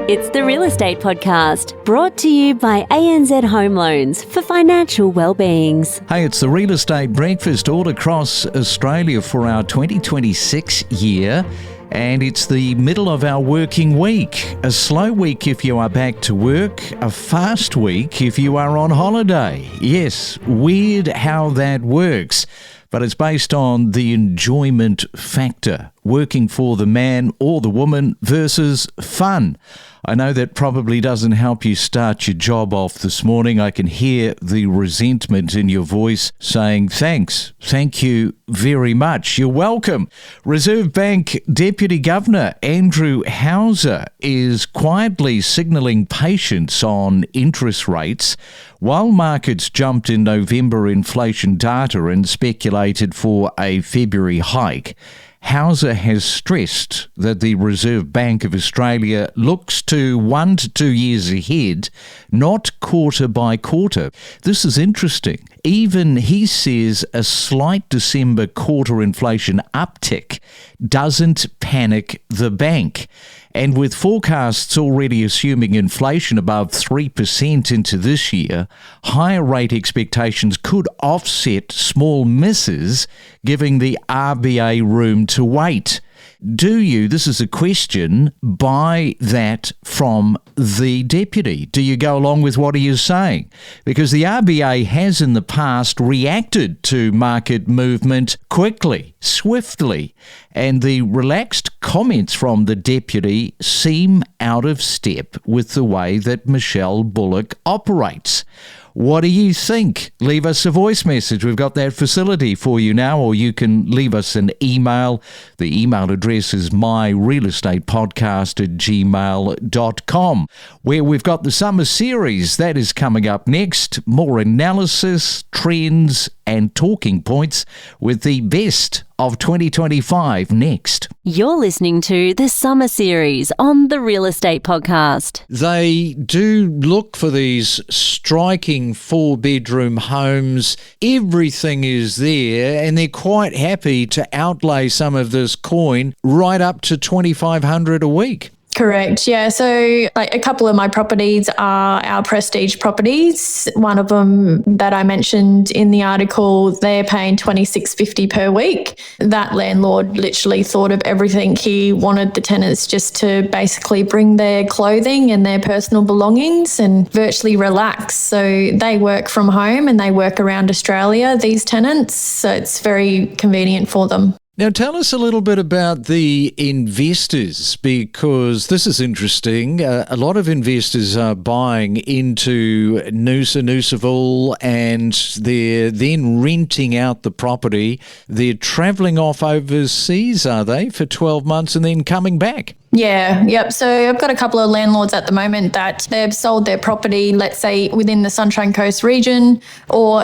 It's the Real Estate Podcast, brought to you by ANZ Home Loans for financial well-beings. Hey, it's the Real Estate Breakfast all across Australia for our 2026 year. And it's the middle of our working week. A slow week if you are back to work, a fast week if you are on holiday. Yes, weird how that works, but it's based on the enjoyment factor. Working for the man or the woman versus fun. I know that probably doesn't help you start your job off this morning. I can hear the resentment in your voice saying thanks. Thank you very much. You're welcome. Reserve Bank Deputy Governor Andrew Hauser is quietly signalling patience on interest rates. While markets jumped in November inflation data and speculated for a February hike, Hauser has stressed that the Reserve Bank of Australia looks to 1 to 2 years ahead, not quarter by quarter. This is interesting. Even he says a slight December quarter inflation uptick doesn't panic the bank. And with forecasts already assuming inflation above 3% into this year, higher rate expectations could offset small misses, giving the RBA room to wait. Do you, this is a question, buy that from the deputy? Do you go along with what he is saying? Because the RBA has in the past reacted to market movement quickly, swiftly, and the relaxed comments from the deputy seem out of step with the way that Michelle Bullock operates. What do you think? Leave us a voice message. We've got that facility for you now, or you can leave us an email. The email address is myrealestatepodcast@gmail.com, where we've got the summer series that is coming up next. More analysis, trends, and talking points with the best of 2025 next. You're listening to the Summer Series on the Real Estate Podcast. They do look for these striking 4-bedroom homes. Everything is there, and they're quite happy to outlay some of this coin right up to $2,500 a week. Correct. Yeah. So a couple of my properties are our prestige properties. One of them that I mentioned in the article, they're paying $26.50 per week. That landlord literally thought of everything. He wanted the tenants just to basically bring their clothing and their personal belongings and virtually relax. So they work from home and they work around Australia, these tenants. So it's very convenient for them. Now, tell us a little bit about the investors, because this is interesting. A lot of investors are buying into Noosaville and they're then renting out the property. They're travelling off overseas, are they, for 12 months and then coming back? Yeah, yep. So I've got a couple of landlords at the moment that they've sold their property, let's say within the Sunshine Coast region or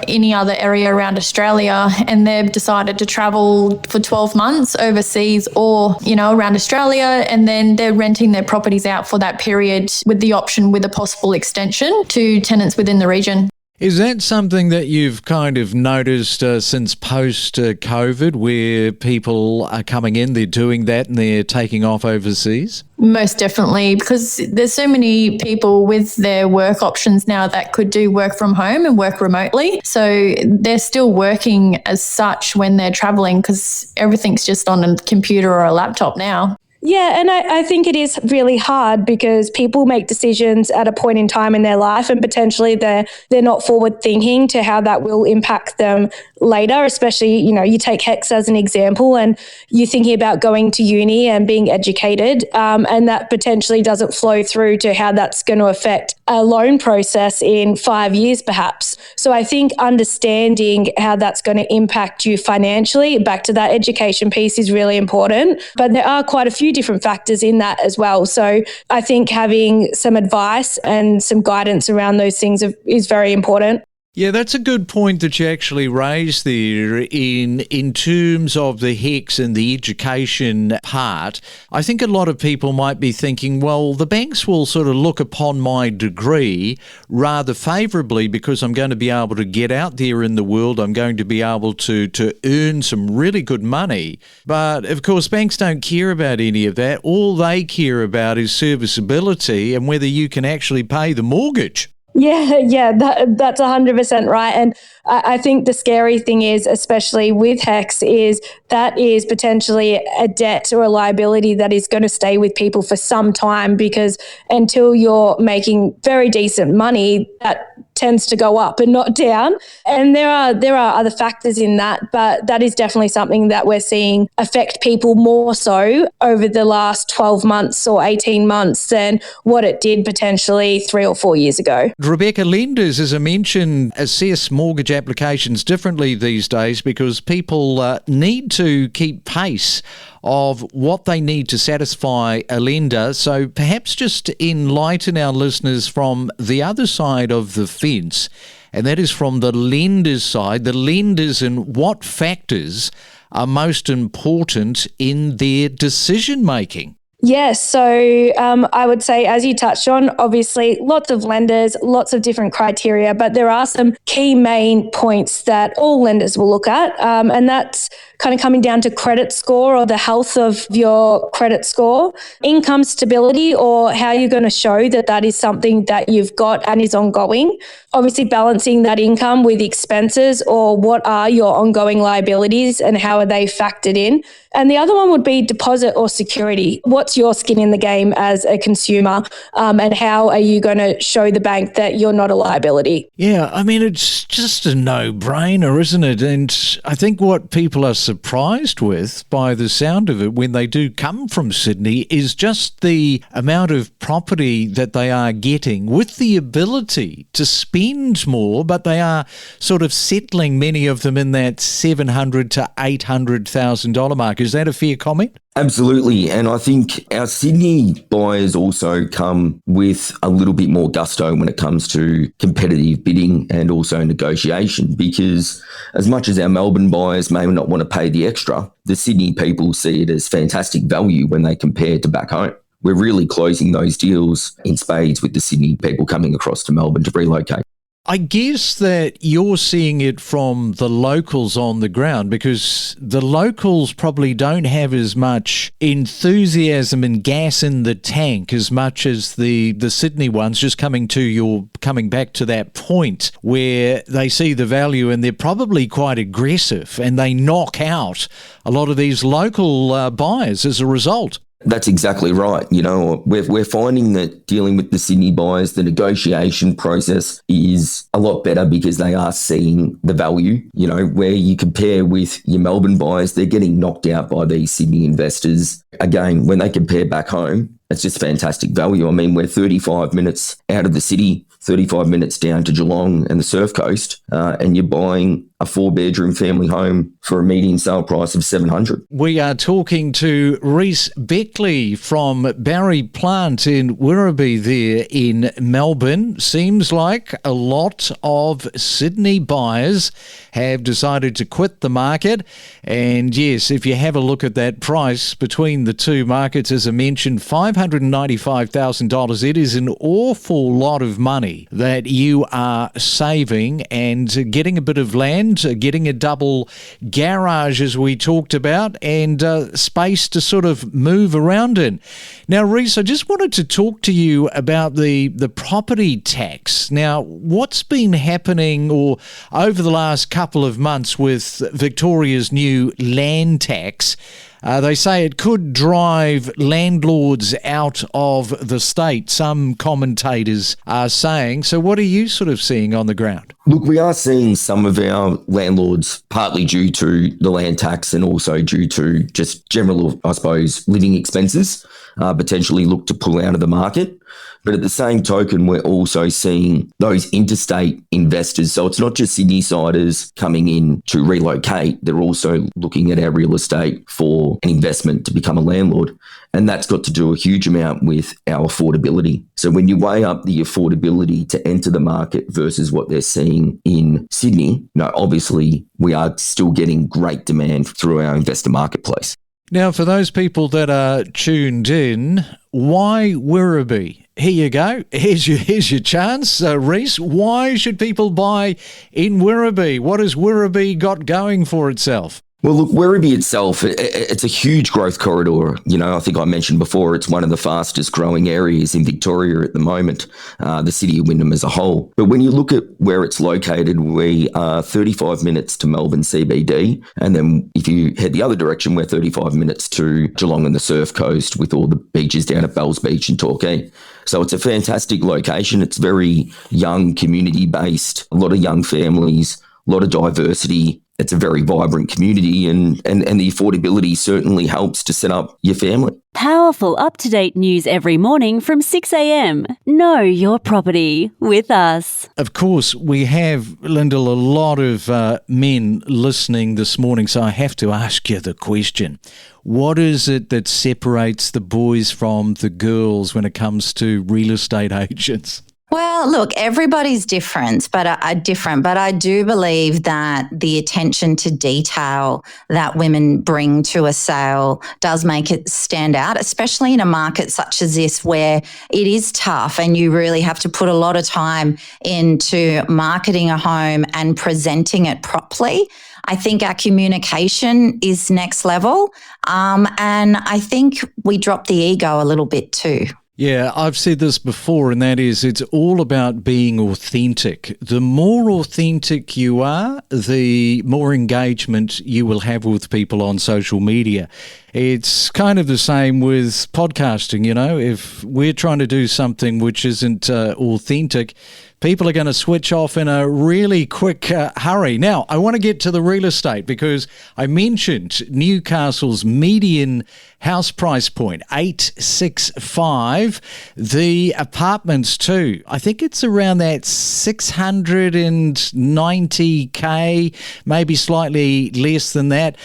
any other area around Australia, and they've decided to travel for 12 months overseas or, around Australia, and then they're renting their properties out for that period with the option with a possible extension to tenants within the region. Is that something that you've kind of noticed since post-COVID, where people are coming in, they're doing that and they're taking off overseas? Most definitely, because there's so many people with their work options now that could do work from home and work remotely. So they're still working as such when they're traveling because everything's just on a computer or a laptop now. Yeah, and I think it is really hard because people make decisions at a point in time in their life and potentially they're not forward thinking to how that will impact them later, especially, you take HECS as an example and you're thinking about going to uni and being educated and that potentially doesn't flow through to how that's going to affect a loan process in 5 years perhaps. So I think understanding how that's going to impact you financially, back to that education piece, is really important. But there are quite a few different factors in that as well. So I think having some advice and some guidance around those things is very important. Yeah, that's a good point that you actually raised there in terms of the HECS and the education part. I think a lot of people might be thinking, well, the banks will sort of look upon my degree rather favourably because I'm going to be able to get out there in the world. I'm going to be able to earn some really good money. But, of course, banks don't care about any of that. All they care about is serviceability and whether you can actually pay the mortgage. Yeah, that's 100% right. And I think the scary thing is, especially with HECS, is that is potentially a debt or a liability that is going to stay with people for some time, because until you're making very decent money, that tends to go up and not down. And there are other factors in that, but that is definitely something that we're seeing affect people more so over the last 12 months or 18 months than what it did potentially 3 or 4 years ago. Rebecca, lenders, as I mentioned, assess mortgage applications differently these days because people need to keep pace of what they need to satisfy a lender. So perhaps just enlighten our listeners from the other side of the fence, and that is from the lender's side, the lenders and what factors are most important in their decision making. Yes. So I would say, as you touched on, obviously lots of lenders, lots of different criteria, but there are some key main points that all lenders will look at. And that's kind of coming down to credit score or the health of your credit score, income stability, or how you're going to show that that is something that you've got and is ongoing. Obviously balancing that income with expenses, or what are your ongoing liabilities and how are they factored in. And the other one would be deposit or security. What's your skin in the game as a consumer, and how are you going to show the bank that you're not a liability? Yeah, I mean, it's just a no-brainer, isn't it? And I think what people are surprised with, by the sound of it, when they do come from Sydney, is just the amount of property that they are getting with the ability to spend more, but they are sort of settling, many of them, in that $700,000 to $800,000 mark. Is that a fair comment? Absolutely. And I think our Sydney buyers also come with a little bit more gusto when it comes to competitive bidding and also negotiation, because as much as our Melbourne buyers may not want to pay the extra, the Sydney people see it as fantastic value when they compare to back home. We're really closing those deals in spades with the Sydney people coming across to Melbourne to relocate. I guess that you're seeing it from the locals on the ground, because the locals probably don't have as much enthusiasm and gas in the tank as much as the Sydney ones. Just coming back to that point where they see the value and they're probably quite aggressive and they knock out a lot of these local buyers as a result. That's exactly right. You know, we're finding that dealing with the Sydney buyers, the negotiation process is a lot better because they are seeing the value. You know, where you compare with your Melbourne buyers, they're getting knocked out by these Sydney investors. Again, when they compare back home, it's just fantastic value. I mean, we're 35 minutes out of the city, 35 minutes down to Geelong and the Surf Coast, and you're buying a 4-bedroom family home for a median sale price of $700,000. We are talking to Rhys Beckley from Barry Plant in Werribee there in Melbourne. Seems like a lot of Sydney buyers have decided to quit the market. And yes, if you have a look at that price between the two markets, as I mentioned, $595,000, it is an awful lot of money that you are saving, and getting a bit of land, getting a double garage as we talked about, and space to sort of move around in. Now, Rhys, I just wanted to talk to you about the property tax. Now, what's been happening over the last couple of months with Victoria's new land tax? They say it could drive landlords out of the state, some commentators are saying. So what are you sort of seeing on the ground? Look, we are seeing some of our landlords, partly due to the land tax and also due to just general, I suppose, living expenses, potentially look to pull out of the market. But at the same token, we're also seeing those interstate investors. So it's not just Sydney-siders coming in to relocate. They're also looking at our real estate for an investment to become a landlord. And that's got to do a huge amount with our affordability. So when you weigh up the affordability to enter the market versus what they're seeing happening in Sydney, obviously we are still getting great demand through our investor marketplace. Now, for those people that are tuned in, why Werribee? Here you go. Here's your chance. Reese, why should people buy in Werribee? What has Werribee got going for itself? Well, look, Werribee itself, it's a huge growth corridor. I think I mentioned before, it's one of the fastest growing areas in Victoria at the moment, the city of Wyndham as a whole. But when you look at where it's located, we are 35 minutes to Melbourne CBD. And then if you head the other direction, we're 35 minutes to Geelong and the Surf Coast with all the beaches down at Bells Beach and Torquay. So it's a fantastic location. It's very young, community-based, a lot of young families, a lot of diversity. It's a very vibrant community and the affordability certainly helps to set up your family. Powerful up-to-date news every morning from 6 a.m. Know your property with us. Of course, we have, Lyndall, a lot of men listening this morning, so I have to ask you the question. What is it that separates the boys from the girls when it comes to real estate agents? Well, look, everybody's different, but I do believe that the attention to detail that women bring to a sale does make it stand out, especially in a market such as this where it is tough and you really have to put a lot of time into marketing a home and presenting it properly. I think our communication is next level, and I think we drop the ego a little bit too. Yeah, I've said this before, and that is it's all about being authentic. The more authentic you are, the more engagement you will have with people on social media. It's kind of the same with podcasting, If we're trying to do something which isn't authentic, people are going to switch off in a really quick hurry. Now, I want to get to the real estate because I mentioned Newcastle's median house price point, 865. The apartments too, I think it's around that 690K, maybe slightly less than that.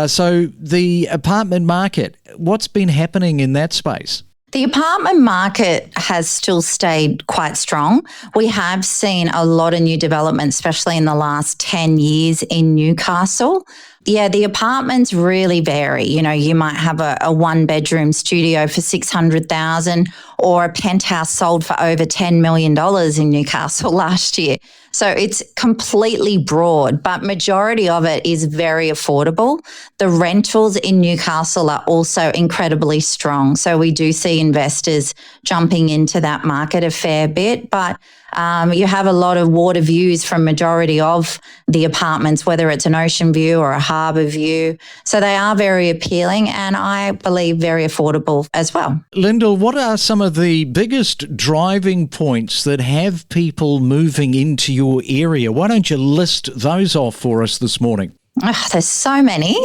So the apartment market, what's been happening in that space? The apartment market has still stayed quite strong. We have seen a lot of new developments, especially in the last 10 years in Newcastle. Yeah, the apartments really vary. You might have a one-bedroom studio for $600,000 or a penthouse sold for over $10 million in Newcastle last year. So it's completely broad, but majority of it is very affordable. The rentals in Newcastle are also incredibly strong. So we do see investors jumping into that market a fair bit, but you have a lot of water views from majority of the apartments, whether it's an ocean view or a harbour view. So they are very appealing and I believe very affordable as well. Lyndall, what are some of the biggest driving points that have people moving into your area? Why don't you list those off for us this morning? Oh, there's so many.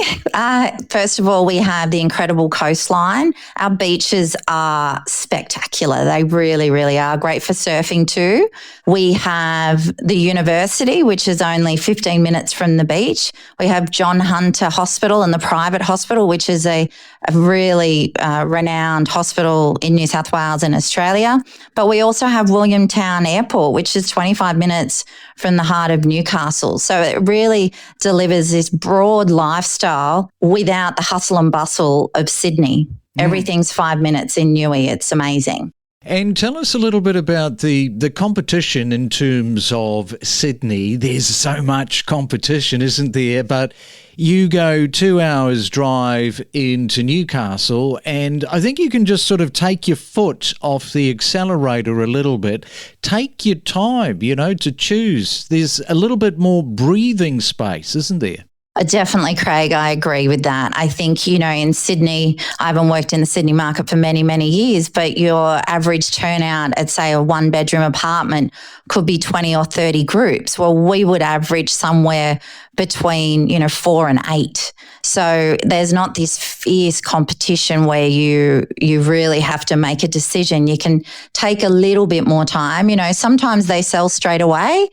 First of all, we have the incredible coastline. Our beaches are spectacular. They really, really are great for surfing too. We have the university, which is only 15 minutes from the beach. We have John Hunter Hospital and the private hospital, which is a really renowned hospital in New South Wales and Australia. But we also have Williamtown Airport, which is 25 minutes from the heart of Newcastle. So it really delivers this broad lifestyle without the hustle and bustle of Sydney. Everything's 5 minutes in Newey. It's amazing. And tell us a little bit about the competition in terms of Sydney. There's so much competition, isn't there? But you go 2 hours drive into Newcastle and I think you can just sort of take your foot off the accelerator a little bit. Take your time, to choose. There's a little bit more breathing space, isn't there? Definitely, Craig. I agree with that. I think, in Sydney, I haven't worked in the Sydney market for many, many years, but your average turnout at, say, a one-bedroom apartment could be 20 or 30 groups. Well, we would average somewhere between, 4 and 8. So there's not this fierce competition where you really have to make a decision. You can take a little bit more time. Sometimes they sell straight away,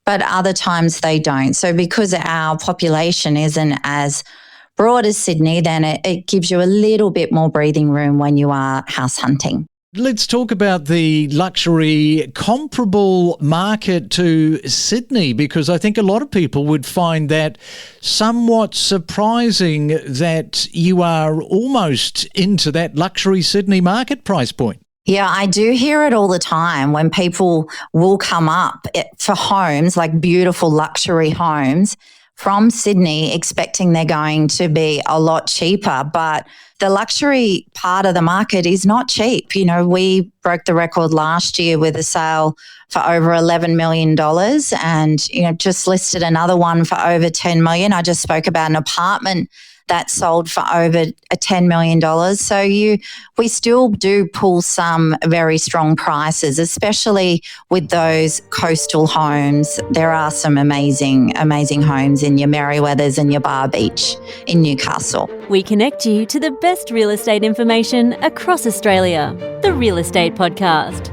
but other times they don't. So because our population isn't as broad as Sydney, then it gives you a little bit more breathing room when you are house hunting. Let's talk about the luxury comparable market to Sydney, because I think a lot of people would find that somewhat surprising that you are almost into that luxury Sydney market price point. Yeah, I do hear it all the time when people will come up for homes, like beautiful luxury homes from Sydney, expecting they're going to be a lot cheaper. But the luxury part of the market is not cheap. You know, we broke the record last year with a sale for over $11 million and, you know, just listed another one for over $10 million. I just spoke about an apartment that sold for over $10 million. So we still do pull some very strong prices, especially with those coastal homes. There are some amazing, amazing homes in your Merriweathers and your Bar Beach in Newcastle. We connect you to the best real estate information across Australia. The Real Estate Podcast.